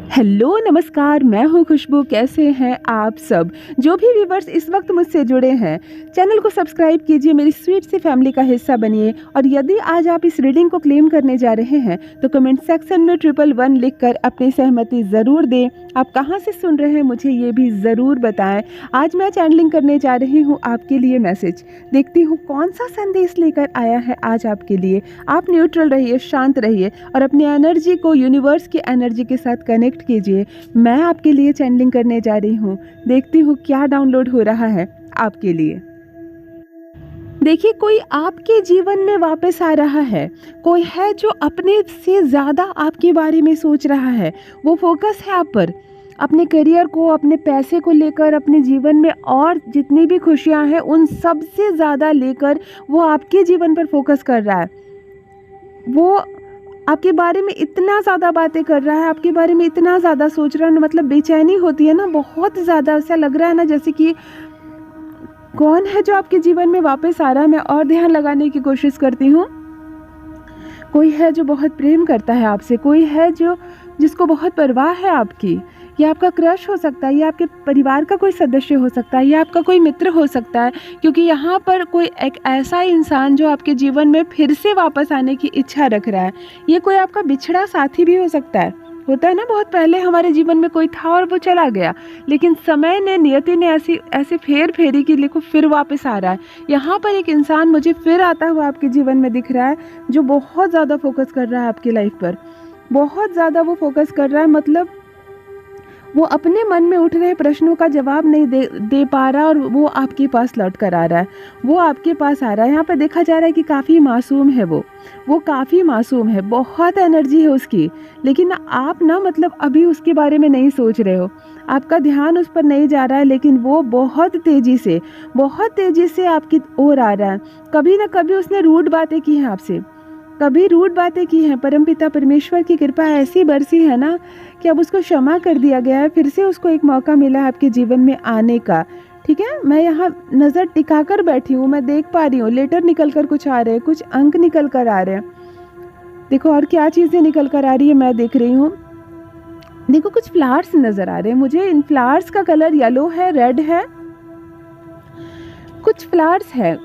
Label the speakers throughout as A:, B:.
A: Hello नमस्कार, मैं हूँ खुशबू। कैसे हैं आप सब? जो भी व्यूवर्स इस वक्त मुझसे जुड़े हैं, चैनल को सब्सक्राइब कीजिए, मेरी स्वीट सी फैमिली का हिस्सा बनिए। और यदि आज आप इस रीडिंग को क्लेम करने जा रहे हैं तो कमेंट सेक्शन में 111 लिखकर अपनी सहमति ज़रूर दें। आप कहाँ से सुन रहे हैं मुझे ये भी ज़रूर बताएं। आज मैं चैनलिंग करने जा रही हूँ आपके लिए मैसेज। देखती हूँ कौन सा संदेश लेकर आया है आज आपके लिए। आप न्यूट्रल रहिए, शांत रहिए और अपनी एनर्जी को यूनिवर्स की एनर्जी के साथ कनेक्ट कीजिए। मैं आपके लिए चैनलिंग करने जा रही हूँ। देखती हूँ क्या डाउनलोड हो रहा है आपके लिए। देखिए, कोई आपके जीवन में वापस आ रहा है। कोई है जो अपने से ज़्यादा आपके बारे में सोच रहा है। वो फोकस है आप पर, अपने करियर को, अपने पैसे को लेकर, अपने जीवन में और जितनी भी खुशियाँ हैं उन सब से ज़्यादा लेकर वो आपके जीवन पर फोकस कर रहा है। वो आपके बारे में इतना ज़्यादा बातें कर रहा है, आपके बारे में इतना ज़्यादा सोच रहा है ना, मतलब बेचैनी होती है ना, बहुत ज़्यादा ऐसा लग रहा है ना जैसे कि कौन है जो आपके जीवन में वापस आ रहा है। मैं और ध्यान लगाने की कोशिश करती हूँ। कोई है जो बहुत प्रेम करता है आपसे, कोई है जो जिसको बहुत परवाह है आपकी। ये आपका क्रश हो सकता है, ये आपके परिवार का कोई सदस्य हो सकता है, ये आपका कोई मित्र हो सकता है, क्योंकि यहाँ पर कोई एक ऐसा इंसान जो आपके जीवन में फिर से वापस आने की इच्छा रख रहा है। ये कोई आपका बिछड़ा साथी भी हो सकता है। होता है ना, बहुत पहले हमारे जीवन में कोई था और वो चला गया, लेकिन समय ने, नियति ने ऐसी फेर फेरी की, देखो फिर वापस आ रहा है। यहाँ पर एक इंसान मुझे फिर आता हुआ आपके जीवन में दिख रहा है जो बहुत ज़्यादा फोकस कर रहा है आपकी लाइफ पर। बहुत ज़्यादा वो फोकस कर रहा है, मतलब वो अपने मन में उठ रहे प्रश्नों का जवाब नहीं दे पा रहा और वो आपके पास लौट कर आ रहा है। वो आपके पास आ रहा है। यहाँ पर देखा जा रहा है कि काफ़ी मासूम है वो काफ़ी मासूम है, बहुत एनर्जी है उसकी, लेकिन आप ना, मतलब अभी उसके बारे में नहीं सोच रहे हो, आपका ध्यान उस पर नहीं जा रहा है, लेकिन वो बहुत तेज़ी से आपकी ओर आ रहा है। कभी ना कभी उसने रूड बातें की हैं आपसे, कभी रूड बातें की हैं। परमपिता परमेश्वर की कृपा ऐसी बरसी है ना कि अब उसको क्षमा कर दिया गया है। फिर से उसको एक मौका मिला है आपके जीवन में आने का। ठीक है, मैं यहाँ नज़र टिका कर बैठी हूँ, मैं देख पा रही हूँ लेटर निकल कर कुछ आ रहे हैं, कुछ अंक निकल कर आ रहे हैं। देखो और क्या चीज़ें निकल कर आ रही है, मैं देख रही हूँ। देखो कुछ फ्लावर्स नज़र आ रहे हैं मुझे। इन फ्लावर्स का कलर येलो है, रेड है। कुछ फ्लावर्स है।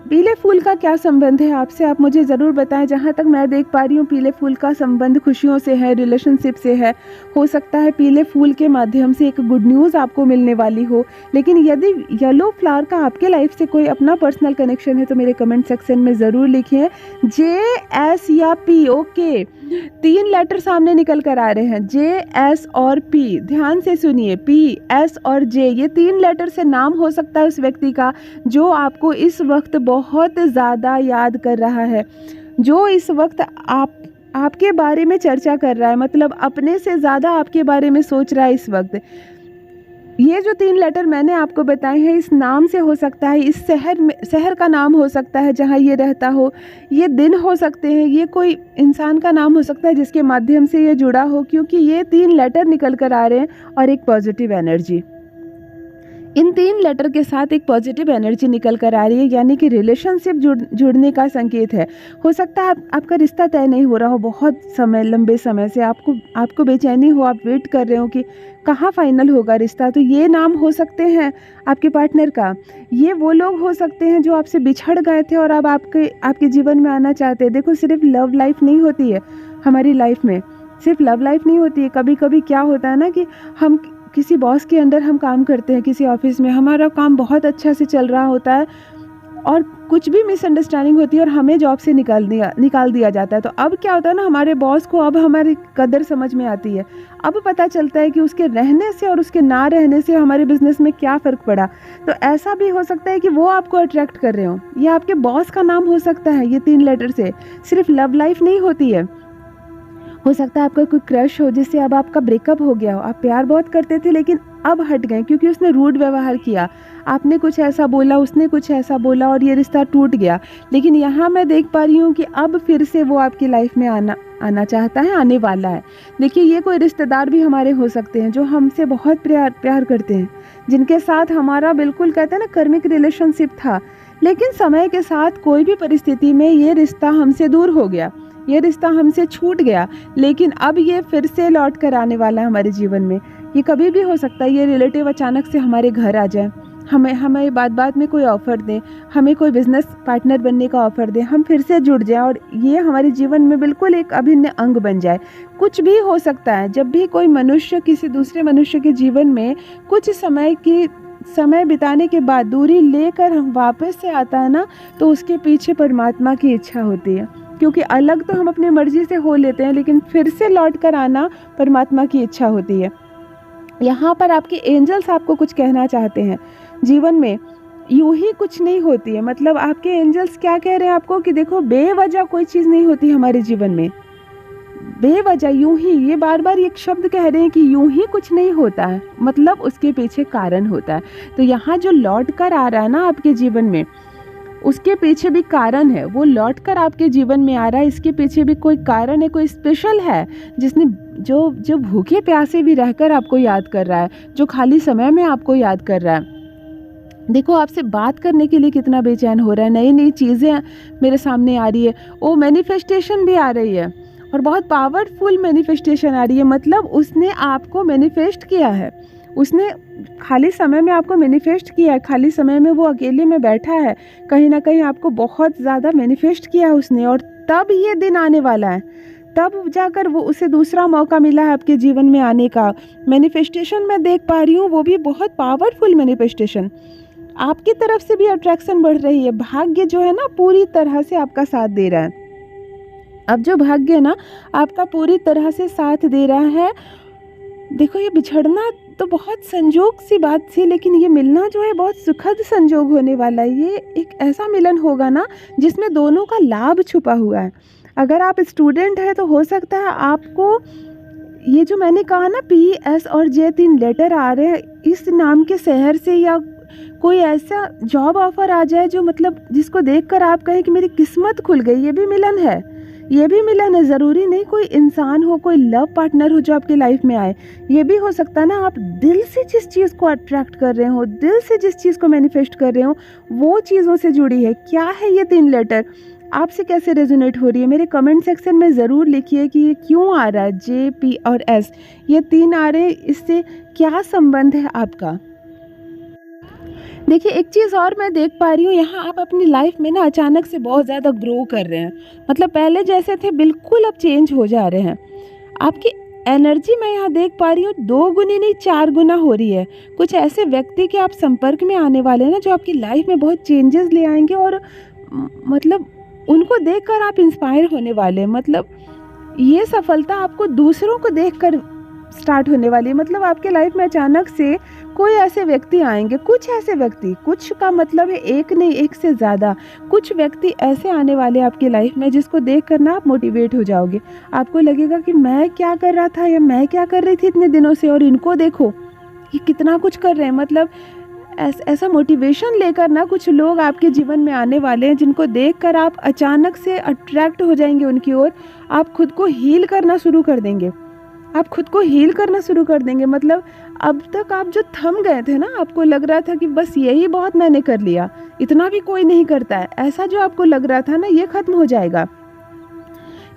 A: पीले फूल का क्या संबंध है आपसे, आप मुझे ज़रूर बताएं। जहाँ तक मैं देख पा रही हूँ पीले फूल का संबंध खुशियों से है, रिलेशनशिप से है। हो सकता है पीले फूल के माध्यम से एक गुड न्यूज़ आपको मिलने वाली हो। लेकिन यदि येलो फ्लावर का आपके लाइफ से कोई अपना पर्सनल कनेक्शन है तो मेरे कमेंट सेक्शन में ज़रूर लिखिए। JS या P, ओके, 3 लेटर सामने निकल कर आ रहे हैं, JS और P। ध्यान से सुनिए, PS और J, ये 3 लेटर से नाम हो सकता है उस व्यक्ति का जो आपको इस वक्त बहुत ज़्यादा याद कर रहा है, जो इस वक्त आपके बारे में चर्चा कर रहा है, मतलब अपने से ज़्यादा आपके बारे में सोच रहा है इस वक्त। ये जो 3 लेटर मैंने आपको बताए हैं, इस नाम से हो सकता है, इस शहर का नाम हो सकता है जहाँ ये रहता हो, ये दिन हो सकते हैं, ये कोई इंसान का नाम हो सकता है जिसके माध्यम से ये जुड़ा हो, क्योंकि ये 3 लेटर निकल कर आ रहे हैं और एक पॉजिटिव एनर्जी। इन 3 लेटर के साथ एक पॉजिटिव एनर्जी निकल कर आ रही है, यानी कि रिलेशनशिप जुड़ने का संकेत है। हो सकता है आपका रिश्ता तय नहीं हो रहा हो, बहुत समय, लंबे समय से आपको बेचैनी हो, आप वेट कर रहे हो कि कहाँ फाइनल होगा रिश्ता। तो ये नाम हो सकते हैं आपके पार्टनर का। ये वो लोग हो सकते हैं जो आपसे बिछड़ गए थे और अब आपके जीवन में आना चाहते हैं। देखो सिर्फ लव लाइफ नहीं होती है हमारी लाइफ में, सिर्फ लव लाइफ नहीं होती है। कभी कभी क्या होता है ना कि हम किसी बॉस के अंडर हम काम करते हैं, किसी ऑफिस में हमारा काम बहुत अच्छा से चल रहा होता है और कुछ भी मिसअंडरस्टैंडिंग होती है और हमें जॉब से निकाल दिया जाता है। तो अब क्या होता है ना, हमारे बॉस को अब हमारी कदर समझ में आती है। अब पता चलता है कि उसके रहने से और उसके ना रहने से हमारे बिजनेस में क्या फ़र्क पड़ा। तो ऐसा भी हो सकता है कि वो आपको अट्रैक्ट कर रहे हो। ये आपके बॉस का नाम हो सकता है, ये 3 लेटर से। सिर्फ लव लाइफ नहीं होती है। हो सकता है आपका कोई क्रश हो जिससे अब आपका ब्रेकअप हो गया हो। आप प्यार बहुत करते थे लेकिन अब हट गए क्योंकि उसने रूड व्यवहार किया, आपने कुछ ऐसा बोला, उसने कुछ ऐसा बोला और ये रिश्ता टूट गया। लेकिन यहाँ मैं देख पा रही हूँ कि अब फिर से वो आपकी लाइफ में आना चाहता है, आने वाला है। देखिए ये कोई रिश्तेदार भी हमारे हो सकते हैं जो हमसे बहुत प्यार करते हैं, जिनके साथ हमारा बिल्कुल कहते हैं ना कर्मिक रिलेशनशिप था, लेकिन समय के साथ कोई भी परिस्थिति में ये रिश्ता हमसे दूर हो गया। ये रिश्ता हमसे छूट गया, लेकिन अब ये फिर से लौट कर आने वाला है हमारे जीवन में। ये कभी भी हो सकता है, ये रिलेटिव अचानक से हमारे घर आ जाए, हमें बात में कोई ऑफ़र दें, हमें कोई बिज़नेस पार्टनर बनने का ऑफ़र दें, हम फिर से जुड़ जाएं और ये हमारे जीवन में बिल्कुल एक अभिन्न अंग बन जाए। कुछ भी हो सकता है। जब भी कोई मनुष्य किसी दूसरे मनुष्य के जीवन में कुछ समय बिताने के बाद दूरी लेकर हम वापस से आता है ना, तो उसके पीछे परमात्मा की इच्छा होती है। क्योंकि अलग तो हम अपनी मर्जी से हो लेते हैं, लेकिन फिर से लौट कर आना परमात्मा की इच्छा होती है। यहाँ पर आपके एंजल्स आपको कुछ कहना चाहते हैं। जीवन में यूं ही कुछ नहीं होती है। मतलब आपके एंजल्स क्या कह रहे हैं आपको कि देखो, बेवजह कोई चीज़ नहीं होती हमारे जीवन में। बेवजह यूं ही, ये बार बार एक शब्द कह रहे हैं कि यूं ही कुछ नहीं होता है, मतलब उसके पीछे कारण होता है। तो यहाँ जो लौट कर आ रहा है ना आपके जीवन में, उसके पीछे भी कारण है। वो लौट कर आपके जीवन में आ रहा है, इसके पीछे भी कोई कारण है, कोई स्पेशल है, जिसने जो भूखे प्यासे भी रहकर आपको याद कर रहा है, जो खाली समय में आपको याद कर रहा है। देखो, आपसे बात करने के लिए कितना बेचैन हो रहा है, नई नई चीज़ें मेरे सामने आ रही है। वो मैनिफेस्टेशन भी आ रही है और बहुत पावरफुल मैनिफेस्टेशन आ रही है। मतलब उसने आपको मैनिफेस्ट किया है, उसने खाली समय में आपको मैनिफेस्ट किया है। खाली समय में वो अकेले में बैठा है, कहीं ना कहीं आपको बहुत ज़्यादा मैनिफेस्ट किया है उसने, और तब ये दिन आने वाला है, तब जाकर वो उसे दूसरा मौका मिला है आपके जीवन में आने का। मैनिफेस्टेशन मैं देख पा रही हूँ, वो भी बहुत पावरफुल मैनिफेस्टेशन। आपकी तरफ से भी अट्रैक्शन बढ़ रही है। भाग्य जो है ना, पूरी तरह से आपका साथ दे रहा है। अब जो भाग्य है ना, आपका पूरी तरह से साथ दे रहा है। देखो, ये बिछड़ना तो बहुत संजोग सी बात थी, लेकिन ये मिलना जो है बहुत सुखद संजोग होने वाला है। ये एक ऐसा मिलन होगा ना जिसमें दोनों का लाभ छुपा हुआ है। अगर आप स्टूडेंट हैं तो हो सकता है आपको ये जो मैंने कहा ना, PS और J 3 लेटर आ रहे हैं, इस नाम के शहर से या कोई ऐसा जॉब ऑफर आ जाए जो मतलब जिसको देखकर आप कहें कि मेरी किस्मत खुल गई। ये भी मिलन है, ये भी मिलन है। ज़रूरी नहीं कोई इंसान हो, कोई लव पार्टनर हो जो आपकी लाइफ में आए। ये भी हो सकता है ना, आप दिल से जिस चीज़ को अट्रैक्ट कर रहे हो, दिल से जिस चीज़ को मैनिफेस्ट कर रहे हो, वो चीज़ों से जुड़ी है। क्या है ये 3 लेटर, आपसे कैसे रेजोनेट हो रही है? मेरे कमेंट सेक्शन में ज़रूर लिखिए कि ये क्यों आ रहा है। J, P और S, ये 3 आ रहे हैं, इससे क्या संबंध है आपका? देखिए, एक चीज़ और मैं देख पा रही हूँ, यहाँ आप अपनी लाइफ में ना अचानक से बहुत ज़्यादा ग्रो कर रहे हैं। मतलब पहले जैसे थे बिल्कुल अब चेंज हो जा रहे हैं। आपकी एनर्जी मैं यहाँ देख पा रही हूँ 2 गुनी नहीं 4 गुना हो रही है। कुछ ऐसे व्यक्ति के आप संपर्क में आने वाले हैं ना, जो आपकी लाइफ में बहुत चेंजेस ले आएंगे, और मतलब उनको देखकर आप इंस्पायर होने वाले हैं। मतलब ये सफलता आपको दूसरों को देखकर स्टार्ट होने वाली है। मतलब आपके लाइफ में अचानक से कोई ऐसे व्यक्ति आएंगे, कुछ ऐसे व्यक्ति, कुछ का मतलब है एक नहीं, एक से ज़्यादा कुछ व्यक्ति ऐसे आने वाले आपकी लाइफ में जिसको देख कर ना आप मोटिवेट हो जाओगे। आपको लगेगा कि मैं क्या कर रहा था या मैं क्या कर रही थी इतने दिनों से, और इनको देखो ये कितना कुछ कर रहे हैं। मतलब ऐसा मोटिवेशन लेकर ना कुछ लोग आपके जीवन में आने वाले हैं, जिनको देखकर आप अचानक से अट्रैक्ट हो जाएंगे उनकी ओर। आप खुद को हील करना शुरू कर देंगे, आप खुद को हील करना शुरू कर देंगे। मतलब अब तक आप जो थम गए थे ना, आपको लग रहा था कि बस यही बहुत मैंने कर लिया, इतना भी कोई नहीं करता है, ऐसा जो आपको लग रहा था ना, ये खत्म हो जाएगा।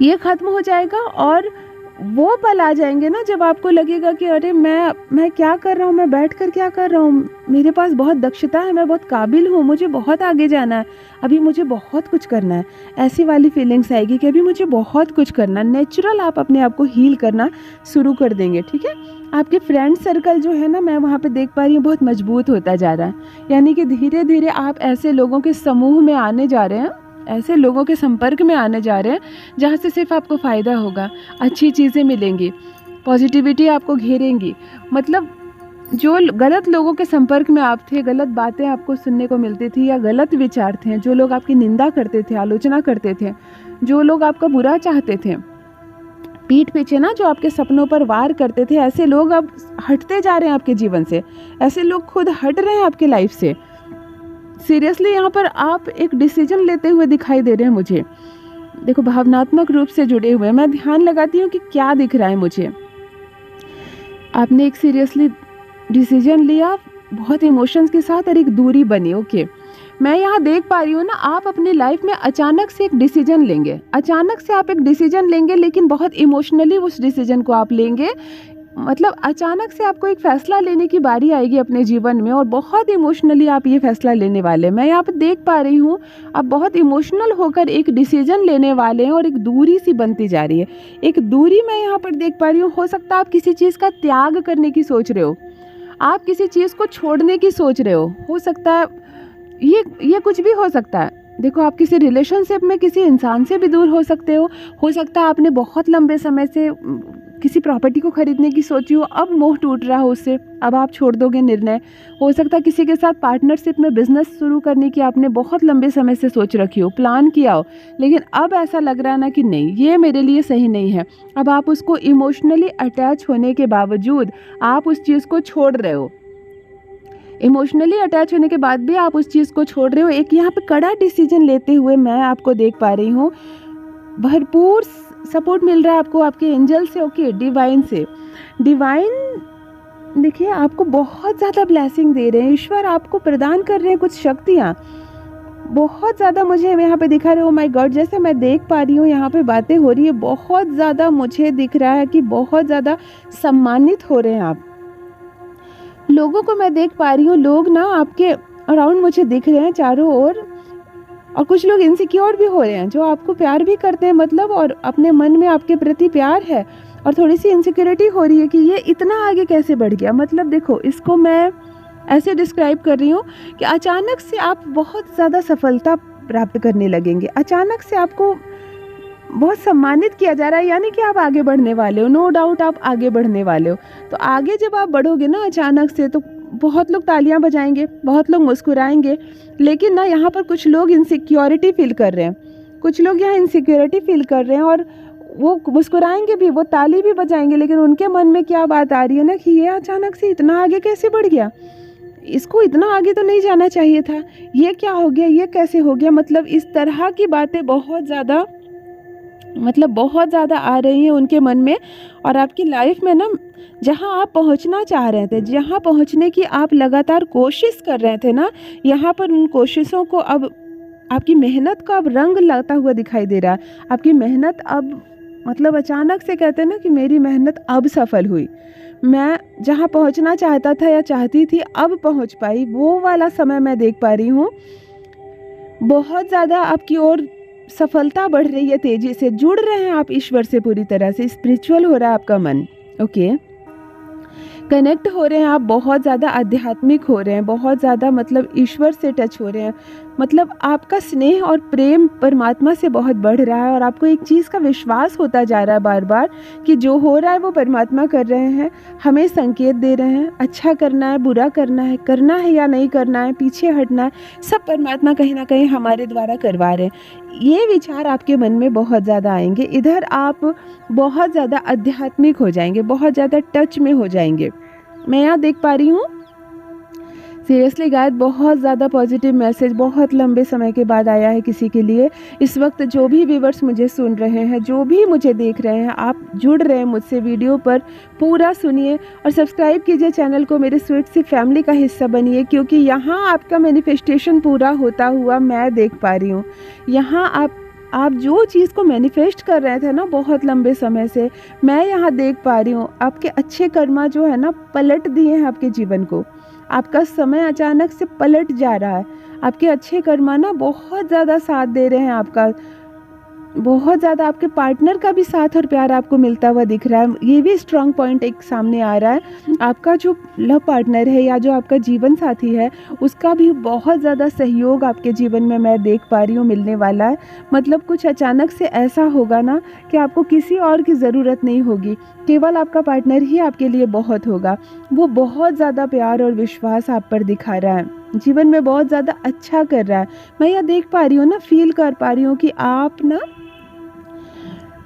A: ये खत्म हो जाएगा और वो पल आ जाएंगे ना जब आपको लगेगा कि अरे मैं क्या कर रहा हूँ, मैं बैठकर क्या कर रहा हूँ, मेरे पास बहुत दक्षता है, मैं बहुत काबिल हूँ, मुझे बहुत आगे जाना है, अभी मुझे बहुत कुछ करना है। ऐसी वाली फीलिंग्स आएगी कि अभी मुझे बहुत कुछ करना है। नेचुरल आप अपने आप को हील करना शुरू कर देंगे। ठीक है, आपके फ्रेंड सर्कल जो है ना, मैं वहाँ पे देख पा रही हूँ बहुत मजबूत होता जा रहा है। यानी कि धीरे धीरे आप ऐसे लोगों के समूह में आने जा रहे हैं, ऐसे लोगों के संपर्क में आने जा रहे हैं जहाँ से सिर्फ आपको फ़ायदा होगा, अच्छी चीज़ें मिलेंगी, पॉजिटिविटी आपको घेरेंगी। मतलब जो गलत लोगों के संपर्क में आप थे, गलत बातें आपको सुनने को मिलती थी या गलत विचार थे, जो लोग आपकी निंदा करते थे, आलोचना करते थे, जो लोग आपका बुरा चाहते थे, पीठ पीछे ना जो आपके सपनों पर वार करते थे, ऐसे लोग अब हटते जा रहे हैं आपके जीवन से। ऐसे लोग खुद हट रहे हैं आपके लाइफ से। सीरियसली यहाँ पर आप एक डिसीजन लेते हुए दिखाई दे रहे हैं मुझे। देखो, भावनात्मक रूप से जुड़े हुए, मैं ध्यान लगाती हूँ कि क्या दिख रहा है मुझे। आपने एक सीरियसली डिसीजन लिया बहुत इमोशंस के साथ, और एक दूरी बनी। ओके, मैं यहाँ देख पा रही हूँ ना, आप अपनी लाइफ में अचानक से एक डिसीजन लेंगे, अचानक से आप एक डिसीजन लेंगे, लेकिन बहुत इमोशनली उस डिसीजन को आप लेंगे। मतलब अचानक से आपको एक फ़ैसला लेने की बारी आएगी अपने जीवन में और बहुत इमोशनली आप ये फ़ैसला लेने वाले हैं। मैं यहाँ पे देख पा रही हूँ आप बहुत इमोशनल होकर एक डिसीजन लेने वाले हैं और एक दूरी सी बनती जा रही है। एक दूरी मैं यहाँ पर देख पा रही हूँ। हो सकता है आप किसी चीज़ का त्याग करने की सोच रहे हो, आप किसी चीज़ को छोड़ने की सोच रहे हो सकता है ये कुछ भी हो सकता है। देखो, आप किसी रिलेशनशिप में किसी इंसान से भी दूर हो सकते हो सकता है आपने बहुत लंबे समय से किसी प्रॉपर्टी को खरीदने की सोची हो, अब मोह टूट रहा हो उससे, अब आप छोड़ दोगे निर्णय। हो सकता है किसी के साथ पार्टनरशिप में बिजनेस शुरू करने की आपने बहुत लंबे समय से सोच रखी हो, प्लान किया हो, लेकिन अब ऐसा लग रहा है ना कि नहीं, ये मेरे लिए सही नहीं है। अब आप उसको इमोशनली अटैच होने के बावजूद आप उस चीज़ को छोड़ रहे हो, इमोशनली अटैच होने के बाद भी आप उस चीज़ को छोड़ रहे हो। एक यहाँ पे कड़ा डिसीजन लेते हुए मैं आपको देख पा रही हूँ। भरपूर सपोर्ट मिल रहा है आपको आपके एंजल से, ओके, डिवाइन से। डिवाइन देखिए आपको बहुत ज़्यादा ब्लेसिंग दे रहे हैं, ईश्वर आपको प्रदान कर रहे हैं कुछ शक्तियाँ बहुत ज़्यादा। मुझे यहाँ पे दिखा रहे हो, माय गॉड, जैसे मैं देख पा रही हूँ यहाँ पे बातें हो रही है, बहुत ज़्यादा मुझे दिख रहा है कि बहुत ज़्यादा सम्मानित हो रहे हैं आप। लोगों को मैं देख पा रही हूँ, लोग ना आपके अराउंड मुझे दिख रहे हैं चारों ओर, और कुछ लोग इनसिक्योर भी हो रहे हैं जो आपको प्यार भी करते हैं, मतलब, और अपने मन में आपके प्रति प्यार है और थोड़ी सी इनसिक्योरिटी हो रही है कि ये इतना आगे कैसे बढ़ गया। मतलब देखो, इसको मैं ऐसे डिस्क्राइब कर रही हूँ कि अचानक से आप बहुत ज़्यादा सफलता प्राप्त करने लगेंगे, अचानक से आपको बहुत सम्मानित किया जा रहा है, यानी कि आप आगे बढ़ने वाले हो, नो डाउट आप आगे बढ़ने वाले हो। तो आगे जब आप बढ़ोगे ना अचानक से, तो बहुत लोग तालियां बजाएंगे, बहुत लोग मुस्कुराएंगे, लेकिन ना यहाँ पर कुछ लोग इनसिक्योरिटी फील कर रहे हैं, कुछ लोग यहाँ इनसिक्योरिटी फील कर रहे हैं और वो मुस्कुराएंगे भी, वो ताली भी बजाएंगे, लेकिन उनके मन में क्या बात आ रही है ना कि ये अचानक से इतना आगे कैसे बढ़ गया, इसको इतना आगे तो नहीं जाना चाहिए था, ये क्या हो गया, ये कैसे हो गया। मतलब इस तरह की बातें बहुत ज़्यादा आ रही हैं उनके मन में। और आपकी लाइफ में ना, जहाँ आप पहुँचना चाह रहे थे, जहाँ पहुँचने की आप लगातार कोशिश कर रहे थे ना, यहाँ पर उन कोशिशों को अब आपकी मेहनत का अब रंग लगता हुआ दिखाई दे रहा है। आपकी मेहनत अब, मतलब अचानक से कहते हैं ना कि मेरी मेहनत अब सफल हुई, मैं जहाँ पहुँचना चाहता था या चाहती थी अब पहुँच पाई, वो वाला समय मैं देख पा रही हूँ। बहुत ज़्यादा आपकी ओर सफलता बढ़ रही है, तेजी से जुड़ रहे हैं आप ईश्वर से, पूरी तरह से स्पिरिचुअल हो रहा है आपका मन, ओके, कनेक्ट हो रहे हैं आप, बहुत ज़्यादा आध्यात्मिक हो रहे हैं, बहुत ज़्यादा मतलब ईश्वर से टच हो रहे हैं। मतलब आपका स्नेह और प्रेम परमात्मा से बहुत बढ़ रहा है और आपको एक चीज़ का विश्वास होता जा रहा है बार बार कि जो हो रहा है वो परमात्मा कर रहे हैं, हमें संकेत दे रहे हैं, अच्छा करना है, बुरा करना है या नहीं करना है, पीछे हटना है, सब परमात्मा कहीं ना कहीं हमारे द्वारा करवा रहे हैं। ये विचार आपके मन में बहुत ज़्यादा आएंगे, इधर आप बहुत ज़्यादा आध्यात्मिक हो जाएंगे, बहुत ज़्यादा टच में हो जाएंगे। मैं यहाँ देख पा रही हूँ सीरियसली गाइस, बहुत ज़्यादा पॉजिटिव मैसेज बहुत लंबे समय के बाद आया है किसी के लिए। इस वक्त जो भी व्यूअर्स मुझे सुन रहे हैं, जो भी मुझे देख रहे हैं, आप जुड़ रहे हैं मुझसे, वीडियो पर पूरा सुनिए और सब्सक्राइब कीजिए चैनल को, मेरे स्वीट सी फैमिली का हिस्सा बनिए, क्योंकि यहाँ आपका मैनिफेस्टेशन पूरा होता हुआ मैं देख पा रही हूँ। यहाँ आप जो चीज़ को मैनिफेस्ट कर रहे थे ना बहुत लंबे समय से, मैं यहाँ देख पा रही हूँ आपके अच्छे कर्मा जो है ना पलट दिए हैं आपके जीवन को। आपका समय अचानक से पलट जा रहा है, आपके अच्छे कर्मा ना बहुत ज़्यादा साथ दे रहे हैं आपका, बहुत ज़्यादा आपके पार्टनर का भी साथ और प्यार आपको मिलता हुआ दिख रहा है। ये भी स्ट्रॉन्ग पॉइंट एक सामने आ रहा है, आपका जो लव पार्टनर है या जो आपका जीवन साथी है उसका भी बहुत ज़्यादा सहयोग आपके जीवन में मैं देख पा रही हूँ मिलने वाला है। मतलब कुछ अचानक से ऐसा होगा ना कि आपको किसी और की ज़रूरत नहीं होगी, केवल आपका पार्टनर ही आपके लिए बहुत होगा। वो बहुत ज़्यादा प्यार और विश्वास आप पर दिखा रहा है, जीवन में बहुत ज़्यादा अच्छा कर रहा है। मैं यह देख पा रही हूँ ना, फील कर पा रही हूँ कि आप ना,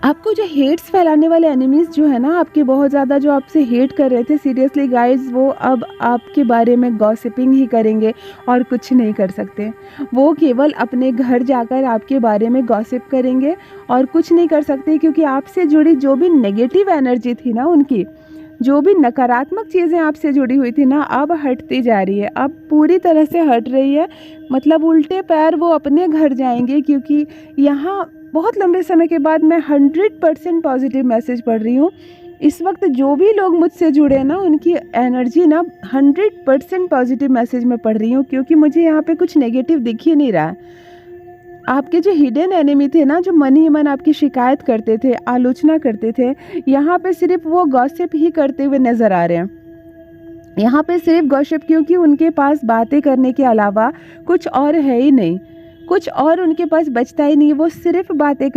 A: आपको जो हेट्स फैलाने वाले एनिमीज़ जो है ना आपके, बहुत ज़्यादा जो आपसे हेट कर रहे थे, सीरियसली गाइस, वो अब आपके बारे में गॉसिपिंग ही करेंगे और कुछ नहीं कर सकते। वो केवल अपने घर जाकर आपके बारे में गॉसिप करेंगे और कुछ नहीं कर सकते, क्योंकि आपसे जुड़ी जो भी नेगेटिव एनर्जी थी ना उनकी, जो भी नकारात्मक चीज़ें आपसे जुड़ी हुई थी ना, अब हटती जा रही है, अब पूरी तरह से हट रही है। मतलब उल्टे पैर वो अपने घर जाएंगे, क्योंकि यहाँ बहुत लंबे समय के बाद मैं 100% पॉजिटिव मैसेज पढ़ रही हूँ। इस वक्त जो भी लोग मुझसे जुड़े हैं ना, उनकी एनर्जी ना 100% पॉजिटिव मैसेज में पढ़ रही हूँ, क्योंकि मुझे यहाँ पे कुछ नेगेटिव दिख ही नहीं रहा। आपके जो हिडन एनिमी थे ना, जो मन ही मन आपकी शिकायत करते थे, आलोचना करते थे, यहाँ पे सिर्फ वो गॉसिप ही करते हुए नज़र आ रहे हैं। यहाँ पे सिर्फ गॉसिप, क्योंकि उनके पास बातें करने के अलावा कुछ और है ही नहीं, कुछ और उनके पास बचता ही नहीं। वो सिर्फ बातें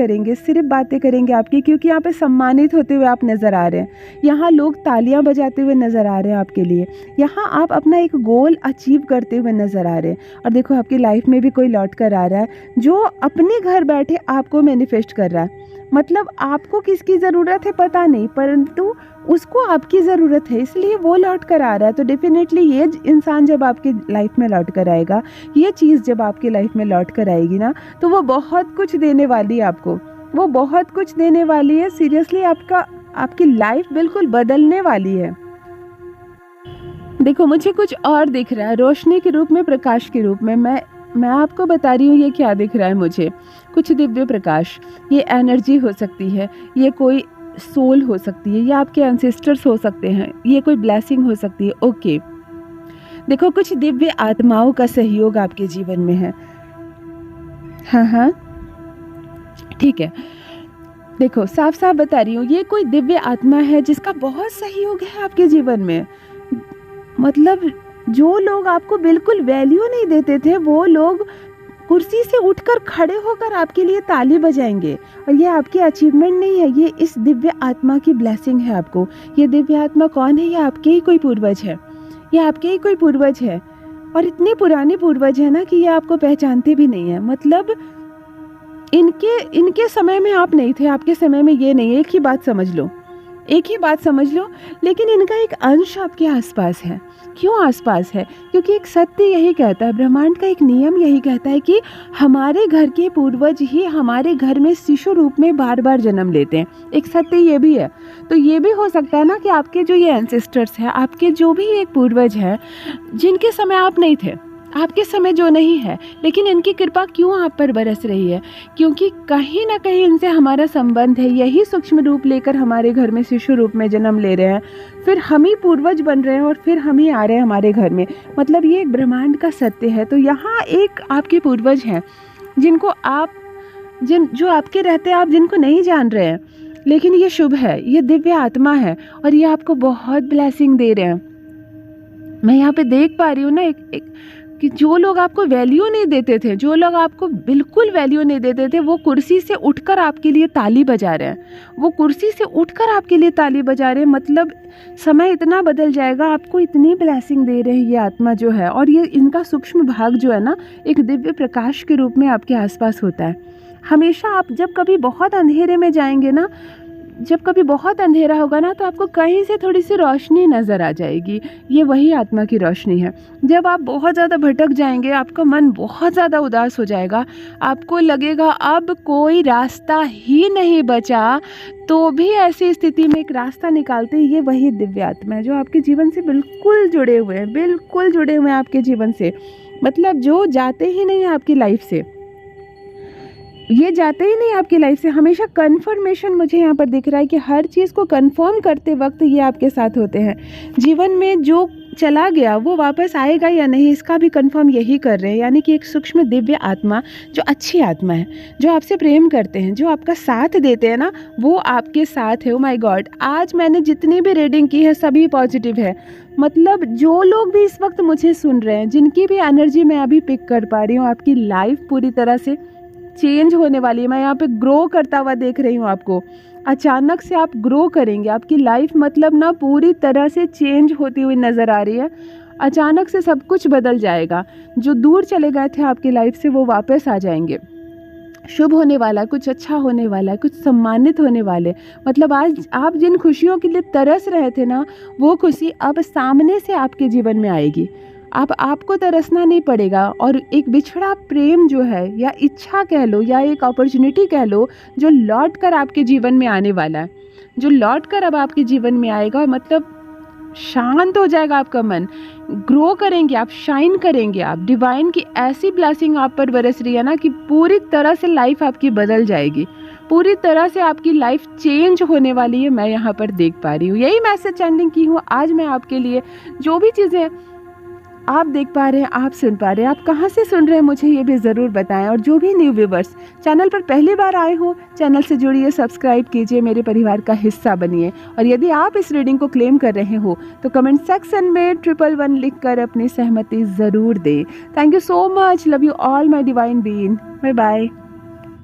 A: करेंगे आपकी, क्योंकि यहाँ पे सम्मानित होते हुए आप नज़र आ रहे हैं। यहाँ लोग तालियां बजाते हुए नज़र आ रहे हैं आपके लिए। यहाँ आप अपना एक गोल अचीव करते हुए नज़र आ रहे हैं। और देखो, आपकी लाइफ में भी कोई लौट कर आ रहा है, जो अपने घर बैठे आपको मैनिफेस्ट कर रहा है। मतलब आपको किसकी ज़रूरत है पता नहीं, परंतु उसको आपकी ज़रूरत है, इसलिए वो लौट कर आ रहा है। तो डेफिनेटली ये इंसान जब आपकी लाइफ में लौट कर आएगा, ये चीज़ जब आपकी लाइफ में लौट कर आएगी ना, तो वो बहुत कुछ देने वाली है आपको, वो बहुत कुछ देने वाली है। सीरियसली आपकी लाइफ बिल्कुल बदलने वाली है। देखो, मुझे कुछ और दिख रहा है, रोशनी के रूप में, प्रकाश के रूप में। मैं आपको बता रही हूँ ये क्या दिख रहा है मुझे। कुछ दिव्य प्रकाश, ये एनर्जी हो सकती है, ये कोई सोल हो सकती है, ये आपके एंसेस्टर्स हो सकते हैं, ये कोई ब्लेसिंग हो सकती है। ओके, देखो, कुछ दिव्य आत्माओं का सहयोग आपके जीवन में है। हाँ, ठीक है। देखो, साफ साफ बता रही हूँ, ये कोई दिव्य आत्मा है जिसका बहुत सहयोग है आपके जीवन में। मतलब जो लोग आपको बिल्कुल वैल्यू नहीं देते थे, वो लोग कुर्सी से उठकर खड़े होकर आपके लिए ताली बजाएंगे। और ये आपकी अचीवमेंट नहीं है, ये इस दिव्य आत्मा की ब्लेसिंग है आपको। ये दिव्य आत्मा कौन है? ये आपके ही कोई पूर्वज है, ये आपके ही कोई पूर्वज है। और इतने पुराने पूर्वज है ना कि ये आपको पहचानते भी नहीं है। मतलब इनके समय में आप नहीं थे, आपके समय में ये नहीं है। एक ही बात समझ लो, लेकिन इनका एक अंश आपके आसपास है। क्यों आसपास है? क्योंकि एक सत्य यही कहता है, ब्रह्मांड का एक नियम यही कहता है कि हमारे घर के पूर्वज ही हमारे घर में शिशु रूप में बार बार जन्म लेते हैं। एक सत्य ये भी है। तो ये भी हो सकता है ना कि आपके जो ये एंसेस्टर्स हैं, आपके जो भी एक पूर्वज हैं, जिनके समय आप नहीं थे, आपके समय जो नहीं है, लेकिन इनकी कृपा क्यों आप पर बरस रही है? क्योंकि कहीं ना कहीं इनसे हमारा संबंध है। यही सूक्ष्म रूप लेकर हमारे घर में शिशु रूप में जन्म ले रहे हैं, फिर हम ही पूर्वज बन रहे हैं और फिर हम ही आ रहे हैं हमारे घर में। मतलब ये एक ब्रह्मांड का सत्य है। तो यहाँ एक आपके पूर्वज हैं जिनको जो आपके रहते आप जिनको नहीं जान रहे हैं, लेकिन ये शुभ है, ये दिव्य आत्मा है और ये आपको बहुत ब्लेसिंग दे रहे हैं। मैं यहाँ पे देख पा रही हूँ ना कि जो लोग आपको वैल्यू नहीं देते थे, जो लोग आपको बिल्कुल वैल्यू नहीं देते थे, वो कुर्सी से उठकर आपके लिए ताली बजा रहे हैं। मतलब समय इतना बदल जाएगा, आपको इतनी ब्लेसिंग दे रहे हैं ये आत्मा जो है। और ये इनका सूक्ष्म भाग जो है ना, एक दिव्य प्रकाश के रूप में आपके आसपास होता है। हमेशा आप जब कभी बहुत अंधेरे में जाएंगे ना, जब कभी बहुत अंधेरा होगा ना, तो आपको कहीं से थोड़ी सी रोशनी नज़र आ जाएगी। ये वही आत्मा की रोशनी है। जब आप बहुत ज़्यादा भटक जाएंगे, आपका मन बहुत ज़्यादा उदास हो जाएगा, आपको लगेगा अब कोई रास्ता ही नहीं बचा, तो भी ऐसी स्थिति में एक रास्ता निकालते हैं। ये वही दिव्य आत्मा है जो आपके जीवन से बिल्कुल जुड़े हुए हैं आपके जीवन से। मतलब जो जाते ही नहीं है आपकी लाइफ से, ये जाते ही नहीं आपकी लाइफ से। हमेशा कन्फर्मेशन मुझे यहाँ पर दिख रहा है कि हर चीज़ को कन्फर्म करते वक्त ये आपके साथ होते हैं। जीवन में जो चला गया वो वापस आएगा या नहीं, इसका भी कन्फर्म यही कर रहे हैं। यानी कि एक सूक्ष्म दिव्य आत्मा जो अच्छी आत्मा है, जो आपसे प्रेम करते हैं, जो आपका साथ देते हैं ना, वो आपके साथ है। ओ माय गॉड, आज मैंने जितनी भी रीडिंग की है सभी पॉजिटिव है। मतलब जो लोग भी इस वक्त मुझे सुन रहे हैं, जिनकी भी एनर्जी मैं अभी पिक कर पा रही हूँ, आपकी लाइफ पूरी तरह से चेंज होने वाली है। मैं यहाँ पे ग्रो करता हुआ देख रही हूँ आपको। अचानक से आप ग्रो करेंगे, आपकी लाइफ मतलब ना पूरी तरह से चेंज होती हुई नज़र आ रही है। अचानक से सब कुछ बदल जाएगा। जो दूर चले गए थे आपकी लाइफ से, वो वापस आ जाएंगे। शुभ होने वाला, कुछ अच्छा होने वाला, कुछ सम्मानित होने वाले। मतलब आज आप जिन खुशियों के लिए तरस रहे थे ना, वो खुशी अब सामने से आपके जीवन में आएगी। आपको तरसना नहीं पड़ेगा। और एक बिछड़ा प्रेम जो है, या इच्छा कह लो, या एक अपॉर्चुनिटी कह लो, जो लौट कर आपके जीवन में आने वाला है, जो लौट कर अब आपके जीवन में आएगा, मतलब शांत हो जाएगा आपका मन, ग्रो करेंगे आप, शाइन करेंगे आप। डिवाइन की ऐसी ब्लेसिंग आप पर बरस रही है ना कि पूरी तरह से लाइफ आपकी बदल जाएगी, पूरी तरह से आपकी लाइफ चेंज होने वाली है, मैं यहाँ पर देख पा रही हूँ। यही मैसेज सेंडिंग की हूँ आज मैं आपके लिए। जो भी चीज़ें आप देख पा रहे हैं, आप सुन पा रहे हैं, आप कहाँ से सुन रहे हैं मुझे ये भी ज़रूर बताएं। और जो भी न्यू व्यूवर्स चैनल पर पहली बार आए हो, चैनल से जुड़िए, सब्सक्राइब कीजिए, मेरे परिवार का हिस्सा बनिए। और यदि आप इस रीडिंग को क्लेम कर रहे हो तो कमेंट सेक्शन में 111 लिख कर अपनी सहमति ज़रूर दें। Thank you so much, love you all my divine being, bye bye.